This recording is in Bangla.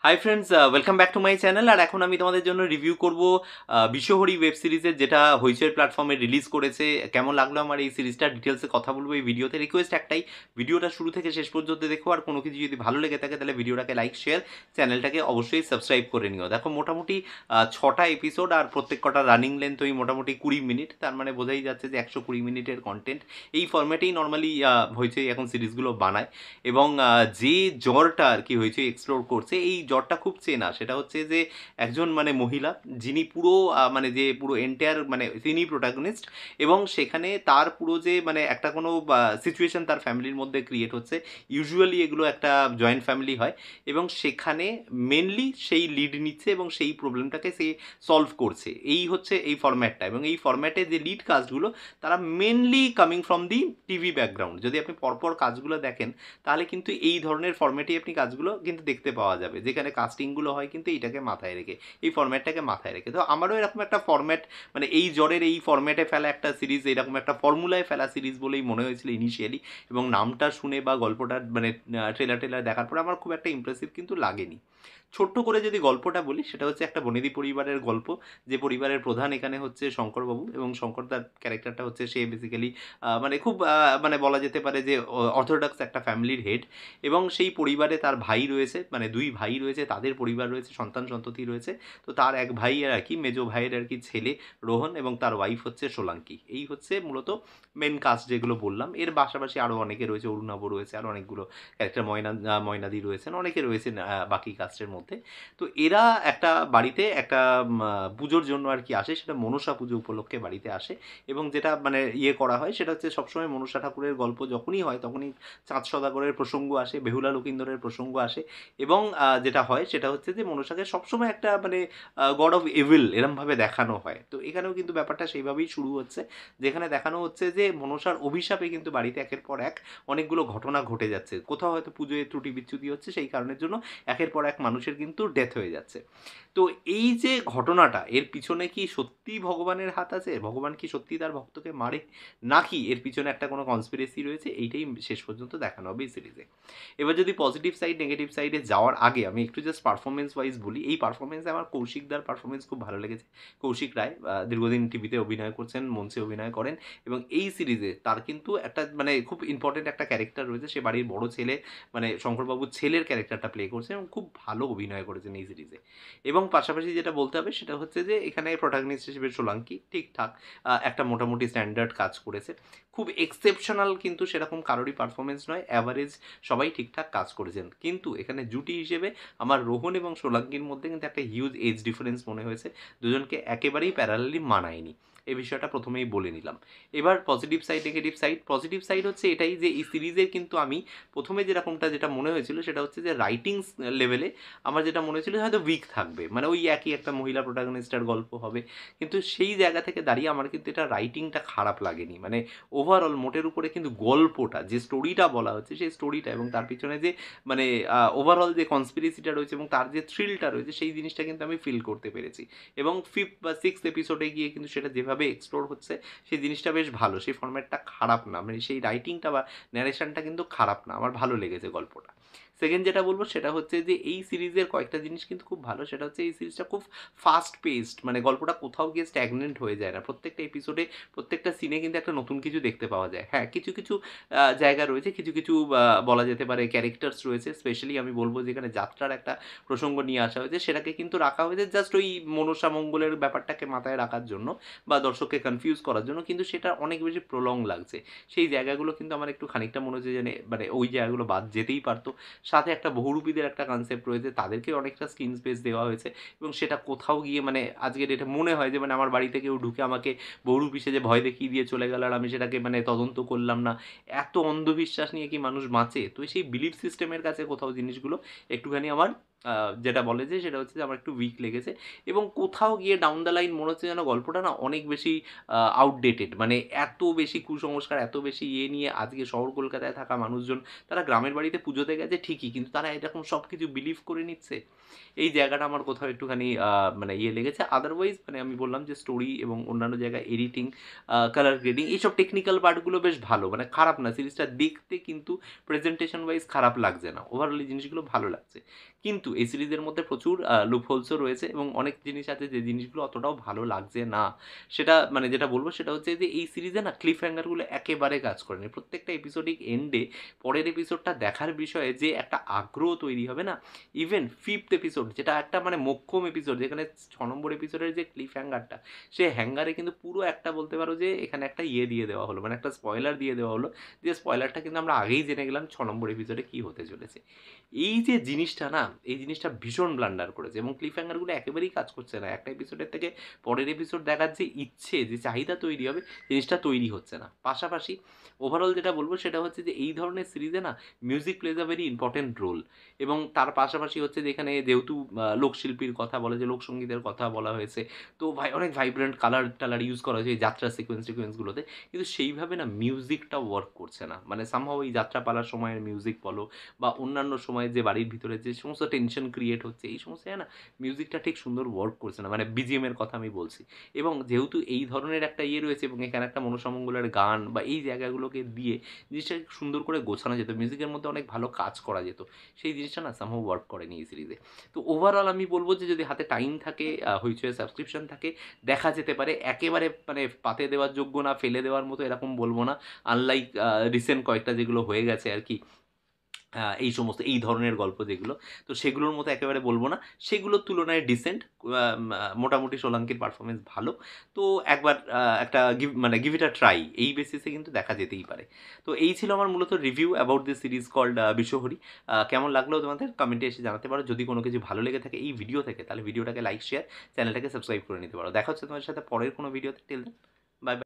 High friends, welcome back to my channel. আর এখন আমি তোমাদের জন্য রিভিউ করব বিশ্বহরি ওয়েব সিরিজের, যেটা হইচই প্ল্যাটফর্মে রিলিজ করেছে। কেমন লাগলো আমার এই সিরিজটা, ডিটেলসে কথা বলবো এই ভিডিওতে। রিকোয়েস্ট একটাই, ভিডিওটা শুরু থেকে শেষ পর্যন্ত দেখো। আর কোনো কিছু যদি ভালো লেগে থাকে তাহলে ভিডিওটাকে লাইক, শেয়ার, চ্যানেলটাকে অবশ্যই সাবস্ক্রাইব করে নিও। দেখো, মোটামুটি 6টা এপিসোড, আর প্রত্যেক কটা রানিং লেন্থ ওই মোটামুটি 20 মিনিট। তার মানে বোঝাই যাচ্ছে যে 120 মিনিটের কন্টেন্ট। এই ফরম্যাটেই নর্মালি হইচই এখন সিরিজগুলো বানায়। এবং যে জ্বরটা আর কি হয়েছে এক্সপ্লোর করছে, এই জ্বরটা খুব চেনা। সেটা হচ্ছে যে একজন মানে মহিলা, যিনি পুরো মানে যে পুরো এন্টায়ার মানে তিনি প্রোটাগনিস্ট। এবং সেখানে তার পুরো যে মানে একটা কোনো সিচুয়েশন তার ফ্যামিলির মধ্যে ক্রিয়েট হচ্ছে। ইউজুয়ালি এগুলো একটা জয়েন্ট ফ্যামিলি হয়, এবং সেখানে মেনলি সেই লিড নিচ্ছে এবং সেই প্রবলেমটাকে সে সলভ করছে। এই হচ্ছে এই ফরম্যাটটা। এবং এই ফরম্যাটে যে লিড কাজগুলো, তারা mainly coming from the TV background. যদি আপনি পরপর কাজগুলো দেখেন তাহলে কিন্তু এই ধরনের ফরম্যাটেই আপনি কাজগুলো কিন্তু দেখতে পাওয়া যাবে, যেখানে কাস্টিংগুলো হয় কিন্তু এইটাকে মাথায় রেখে, এই ফরম্যাটটাকে মাথায় রেখে। তো আমারও এরকম একটা ফরম্যাট, মানে এই জ্বরের এই ফরম্যাটে ফেলা একটা সিরিজ, এরকম একটা ফর্মুলায় ফেলা সিরিজ বলেই মনে হয়েছিল ইনিশিয়ালি। এবং নামটা শুনে বা গল্পটার মানে ট্রেলার দেখার পরে আমার খুব একটা ইমপ্রেসিভ কিন্তু লাগেনি। ছোট্ট করে যদি গল্পটা বলি, সেটা হচ্ছে একটা বনেদি পরিবারের গল্প। যে পরিবারের প্রধান এখানে হচ্ছে শঙ্করবাবু, এবং শঙ্কর তার ক্যারেক্টারটা হচ্ছে, সে বেসিক্যালি মানে খুব মানে বলা যেতে পারে যে অর্থোডক্স একটা ফ্যামিলির হেড। এবং সেই পরিবারে তার ভাই রয়েছে, মানে 2 ভাই রয়েছে, তাদের পরিবার রয়েছে, সন্তান সন্ততি রয়েছে। তো তার এক ভাইয়ের আর কি, মেজো ভাইয়ের আর কি ছেলে রোহন, এবং তার ওয়াইফ হচ্ছে সোলাঙ্কি। এই হচ্ছে মূলত মেন কাস্ট যেগুলো বললাম। এর পাশাপাশি আরও অনেকে রয়েছে, অরুণাভ রয়েছে, আরও অনেকগুলো ক্যারেক্টার, ময়নাদি রয়েছেন, অনেকে রয়েছেন বাকি কাস্টের মধ্যে। তো এরা একটা বাড়িতে একটা পুজোর জন্য আর কি আসে, সেটা মনসা পুজো উপলক্ষে বাড়িতে আসে। এবং যেটা মানে ইয়ে করা হয় সেটা হচ্ছে, সবসময় মনসা ঠাকুরের গল্প যখনই হয় তখনই চাঁদ সদাগরের প্রসঙ্গ আসে, বেহুলা লকিন্দরের প্রসঙ্গ আসে। এবং যেটা হয় সেটা হচ্ছে যে মনসাকে সবসময় একটা মানে গড অফ এভিল এরমভাবে দেখানো হয়। তো এখানেও কিন্তু ব্যাপারটা সেইভাবেই শুরু হচ্ছে, যেখানে দেখানো হচ্ছে যে মনসার অভিশাপে কিন্তু বাড়িতে একের পর এক অনেকগুলো ঘটনা ঘটে যাচ্ছে। কোথাও হয়তো পুজোয় ত্রুটি বিচ্যুতি হচ্ছে, সেই কারণের জন্য একের পর এক মানুষের কিন্তু ডেথ হয়ে যাচ্ছে। তো এই যে ঘটনাটা, এর পিছনে কি সত্যিই ভগবানের হাত আছে? ভগবান কি সত্যি তার ভক্তকে মারে, নাকি এর পিছনে একটা কোনো কনস্পিরেসি রয়েছে? এইটাই শেষ পর্যন্ত দেখানো হবে এই সিরিজে। এবার যদি পজিটিভ সাইড নেগেটিভ সাইডে যাওয়ার আগে আমি একটু জাস্ট পারফরমেন্স ওয়াইজ বলি। এই পারফরমেন্সে আমার কৌশিকদার পারফরমেন্স খুব ভালো লেগেছে। কৌশিক রায় দীর্ঘদিন টিভিতে অভিনয় করছেন, মঞ্চে অভিনয় করেন। এবং এই সিরিজে তার কিন্তু একটা মানে খুব ইম্পর্টেন্ট একটা ক্যারেক্টার রয়েছে। সে বাড়ির বড় ছেলে, মানে শঙ্করবাবুর ছেলের ক্যারেক্টারটা প্লে করছে, এবং খুব ভালো অভিনয় করেছেন এই সিরিজে। এবং পাশাপাশি যেটা বলতে হবে সেটা হচ্ছে যে এখানে প্রোটাগনিস্ট হিসেবে সোলাঙ্কি ঠিকঠাক একটা মোটামুটি স্ট্যান্ডার্ড কাজ করেছে। খুব এক্সেপশনাল কিন্তু সেরকম কারোরই পারফরমেন্স নয়, অ্যাভারেজ সবাই ঠিকঠাক কাজ করেছেন। কিন্তু এখানে জুটি হিসেবে আমার রোহন এবং সোলাঙ্কির মধ্যে কিন্তু একটা হিউজ এজ ডিফারেন্স মনে হয়েছে। দুজনকে একেবারেই প্যারালালি মানায়নি, এই বিষয়টা প্রথমেই বলে নিলাম। এবার positive side negative side. Positive side হচ্ছে এটাই যে এই সিরিজের কিন্তু আমি প্রথমে যেটা মনে হয়েছিল সেটা হচ্ছে যে রাইটিংস লেভেলে আমার যেটা মনে হয়েছিল হয়তো উইক থাকবে, মানে ওই একই একটা মহিলা প্রোটাগনিস্টের গল্প হবে। কিন্তু সেই জায়গা থেকে দাঁড়িয়ে আমার কিন্তু এটা রাইটিংটা খারাপ লাগেনি। মানে ওভারঅল মোটের উপরে কিন্তু গল্পটা, যে স্টোরিটা বলা হচ্ছে সেই স্টোরিটা, এবং তার পিছনে যে মানে ওভারঅল যে কনস্পিরেসিটা রয়েছে এবং তার যে থ্রিলটা রয়েছে, সেই জিনিসটা কিন্তু আমি ফিল করতে পেরেছি। এবং 5th বা 6th এপিসোডে গিয়ে কিন্তু সেটা যেভাবে এক্সপ্লোর হচ্ছে, সেই জিনিসটা বেশ ভালো। সেই ফরম্যাটটা খারাপ না, মানে সেই রাইটিংটা বা ন্যারেশনটা কিন্তু খারাপ না, আমার ভালো লেগেছে গল্পটা। সেকেন্ড যেটা বলবো সেটা হচ্ছে যে এই সিরিজের কয়েকটা জিনিস কিন্তু খুব ভালো। সেটা হচ্ছে এই সিরিজটা খুব ফাস্ট পেসড, মানে গল্পটা কোথাও গিয়ে স্ট্যাগনেন্ট হয়ে যায় না। প্রত্যেকটা এপিসোডে, প্রত্যেকটা সিনে কিন্তু একটা নতুন কিছু দেখতে পাওয়া যায়। হ্যাঁ, কিছু কিছু জায়গা রয়েছে, কিছু কিছু বলা যেতে পারে ক্যারেক্টার্স রয়েছে। স্পেশালি আমি বলবো যেখানে যাত্রার একটা প্রসঙ্গ নিয়ে আসা হয়েছে, সেটাকে কিন্তু রাখা হয়েছে জাস্ট ওই মনসা মঙ্গলের ব্যাপারটাকে মাথায় রাখার জন্য বা দর্শককে কনফিউজ করার জন্য, কিন্তু সেটা অনেক বেশি প্রলং লাগছে। সেই জায়গাগুলো কিন্তু আমার একটু খানিকটা মনে হচ্ছে যে মানে ওই জায়গাগুলো বাদ যেতেই পারতো। সাথে একটা বহুরূপীদের একটা কনসেপ্ট রয়েছে, তাদেরকে অনেকটা স্ক্রিন স্পেস দেওয়া হয়েছে। এবং সেটা কোথাও গিয়ে মানে আজকের ডেটে মনে হয় যে মানে আমার বাড়িতে কেউ ঢুকে আমাকে বহুরূপী সেজে ভয় দেখিয়ে দিয়ে চলে গেল, আর আমি সেটাকে মানে তদন্ত করলাম না। এত অন্ধবিশ্বাস নিয়ে কি মানুষ বাঁচে? তো সেই বিলিফ সিস্টেমের কাছে কোথাও জিনিসগুলো একটুখানি আমার যেটা বলে যে সেটা হচ্ছে যে আমার একটু উইক লেগেছে। এবং কোথাও গিয়ে ডাউন দ্য লাইন মনে হচ্ছে যেন গল্পটা না অনেক বেশি আউটডেটেড, মানে এত বেশি কুসংস্কার, এত বেশি ইয়ে নিয়ে আজকে শহর কলকাতায় থাকা মানুষজন, তারা গ্রামের বাড়িতে পুজোতে গেছে ঠিকই, কিন্তু তারা এরকম সব কিছু বিলিভ করে নিচ্ছে। এই জায়গাটা আমার কোথাও একটুখানি মানে ইয়ে লেগেছে। আদারওয়াইজ মানে আমি বললাম যে স্টোরি এবং অন্যান্য জায়গায় এডিটিং, কালার গ্রেডিং, এইসব টেকনিক্যাল পার্টগুলো বেশ ভালো, মানে খারাপ না। সিরিজটা দেখতে কিন্তু প্রেজেন্টেশন ওয়াইজ খারাপ লাগছে না, ওভারঅল এই জিনিসগুলো ভালো লাগছে। কিন্তু কিন্তু এই সিরিজের মধ্যে প্রচুর লুপহোলসও রয়েছে এবং অনেক জিনিস আছে যে জিনিসগুলো অতটাও ভালো লাগছে না। সেটা মানে যেটা বলবো সেটা হচ্ছে যে এই সিরিজে না ক্লিফ হ্যাঙ্গারগুলো একেবারে কাজ করেনি। প্রত্যেকটা এপিসোডিক এন্ডে পরের এপিসোডটা দেখার বিষয়ে যে একটা আগ্রহ তৈরি হবে না, ইভেন 5th এপিসোড যেটা একটা মানে মোক্ষম এপিসোড, যেখানে 6 নম্বর এপিসোডের যে ক্লিফ হ্যাঙ্গারটা, সে হ্যাঙ্গারে কিন্তু পুরো একটা বলতে পারো যে এখানে একটা ইয়ে দিয়ে দেওয়া হলো, মানে একটা স্পয়লার দিয়ে দেওয়া হলো, যে স্পয়লারটা কিন্তু আমরা আগেই জেনে গেলাম 6 নম্বর এপিসোডে কী হতে চলেছে। এই যে জিনিসটা না, এই জিনিসটা ভীষণ ব্লান্ডার করেছে এবং ক্লিফ হ্যাঙ্গারগুলো একেবারেই কাজ করছে না। একটা এপিসোডের থেকে পরের এপিসোড দেখার যে ইচ্ছে, যে চাহিদা তৈরি হবে, জিনিসটা তৈরি হচ্ছে না। পাশাপাশি ওভারঅল যেটা বলবো সেটা হচ্ছে যে এই ধরনের সিরিজে না music plays a very important role, এবং তার পাশাপাশি হচ্ছে যে এখানে যেহেতু লোকশিল্পীর কথা বলা, যে লোকসঙ্গীতের কথা বলা হয়েছে, তো অনেক ভাইব্রেন্ট কালার টালার ইউজ করা হয়েছে এই যাত্রা সিকোয়েন্সগুলোতে, কিন্তু সেইভাবে না মিউজিকটা ওয়ার্ক করছে না। মানে সামহাও এই যাত্রা পালার সময়ের মিউজিক বলো বা অন্যান্য সময়ে যে বাড়ির ভিতরে যে সমস্ত টেনশন ক্রিয়েট হচ্ছে, এই সমস্ত না মিউজিকটা ঠিক সুন্দর ওয়ার্ক করছে না, মানে বিজিএমের কথা আমি বলছি। এবং যেহেতু এই ধরনের একটা ইয়ে রয়েছে এবং এখানে একটা মনসামঙ্গলের গান বা এই জায়গাগুলোকে দিয়ে জিনিসটাকে সুন্দর করে গোছানো যেত, মিউজিকের মধ্যে অনেক ভালো কাজ করা যেত, সেই জিনিসটা না সামহাও ওয়ার্ক করেনি এই সিরিজে। তো ওভারঅল আমি বলবো যে যদি হাতে টাইম থাকে, হইচই সাবস্ক্রিপশন থাকে, দেখা যেতে পারে। একেবারে মানে পাতে দেওয়ার যোগ্য না, ফেলে দেওয়ার মতো এরকম বলবো না, আনলাইক রিসেন্ট কয়েকটা যেগুলো হয়ে গেছে আর কি, এই সমস্ত এই ধরনের গল্প যেগুলো, তো সেগুলোর মতো একেবারে বলবো না, সেগুলোর তুলনায় ডিসেন্ট, মোটামুটি সোলাঙ্কির পারফরমেন্স ভালো। তো একবার একটা গিভ ইট আ ট্রাই, এই বেসিসে কিন্তু দেখা যেতেই পারে। তো এই ছিল আমার মূলত review about this series called Bishwahari. কেমন লাগলো তোমাদের কমেন্টে এসে জানাতে পারো। যদি কোনো কিছু ভালো লেগে থাকে এই ভিডিও থেকে, তাহলে ভিডিওটাকে লাইক, শেয়ার, চ্যানেলটাকে সাবস্ক্রাইব করে নিতে পারো। দেখা হচ্ছে তোমাদের সাথে পরের কোনো ভিডিওতে। টিল দেন।